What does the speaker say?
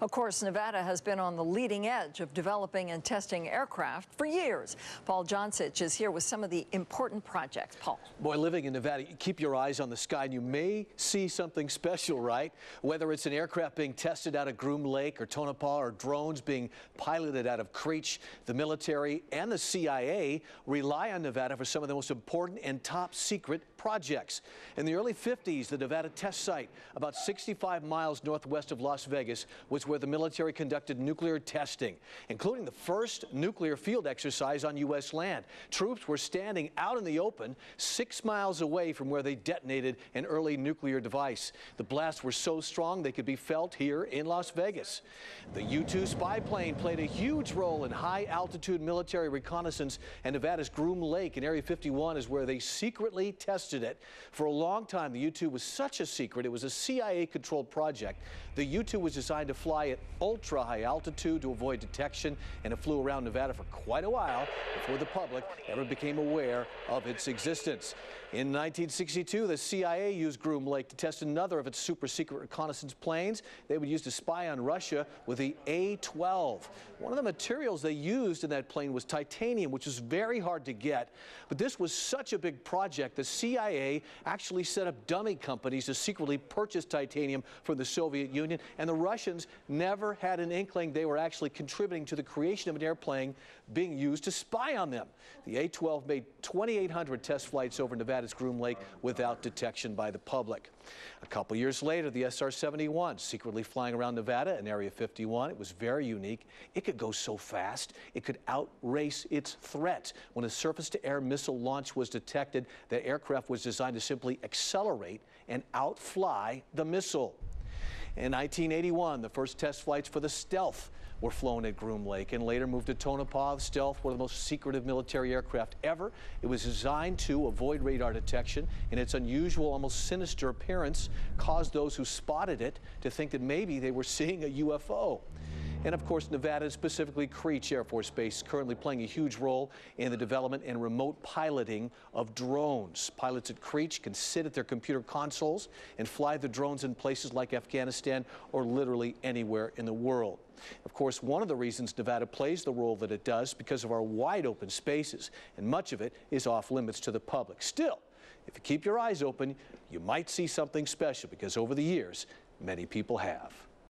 Of course, Nevada has been on the leading edge of developing and testing aircraft for years. Paul Joncich is here with some of the important projects. Paul. Boy, living in Nevada, you keep your eyes on the sky and you may see something special, right? Whether it's an aircraft being tested out of Groom Lake or Tonopah, or drones being piloted out of Creech, the military and the CIA rely on Nevada for some of the most important and top secret projects. In the early 50s, the Nevada test site, about 65 miles northwest of Las Vegas, was where the military conducted nuclear testing, including the first nuclear field exercise on U.S. land. Troops were standing out in the open 6 miles away from where they detonated an early nuclear device. The blasts were so strong they could be felt here in Las Vegas. The U-2 spy plane played a huge role in high-altitude military reconnaissance, and Nevada's Groom Lake in Area 51 is where they secretly tested it. For a long time, the U-2 was such a secret, it was a CIA-controlled project. The U-2 was designed to fly at ultra-high altitude to avoid detection, and it flew around Nevada for quite a while before the public ever became aware of its existence. In 1962, the CIA used Groom Lake to test another of its super-secret reconnaissance planes they would use to spy on Russia with the A-12. One of the materials they used in that plane was titanium, which was very hard to get. But this was such a big project, the CIA actually set up dummy companies to secretly purchase titanium from the Soviet Union, and the Russians never had an inkling they were actually contributing to the creation of an airplane being used to spy on them. The A-12 made 2,800 test flights over Nevada's Groom Lake without detection by the public. A couple years later, the SR-71 secretly flying around Nevada in Area 51. It was very unique. It could go so fast, it could outrace its threat. When a surface-to-air missile launch was detected, the aircraft was designed to simply accelerate and outfly the missile. In 1981, the first test flights for the Stealth were flown at Groom Lake and later moved to Tonopah. The Stealth, one of the most secretive military aircraft ever. It was designed to avoid radar detection, and its unusual, almost sinister appearance caused those who spotted it to think that maybe they were seeing a UFO. And of course, Nevada, specifically Creech Air Force Base, is currently playing a huge role in the development and remote piloting of drones. Pilots at Creech can sit at their computer consoles and fly the drones in places like Afghanistan or literally anywhere in the world. Of course, one of the reasons Nevada plays the role that it does because of our wide open spaces, and much of it is off limits to the public. Still, if you keep your eyes open, you might see something special, because over the years, many people have.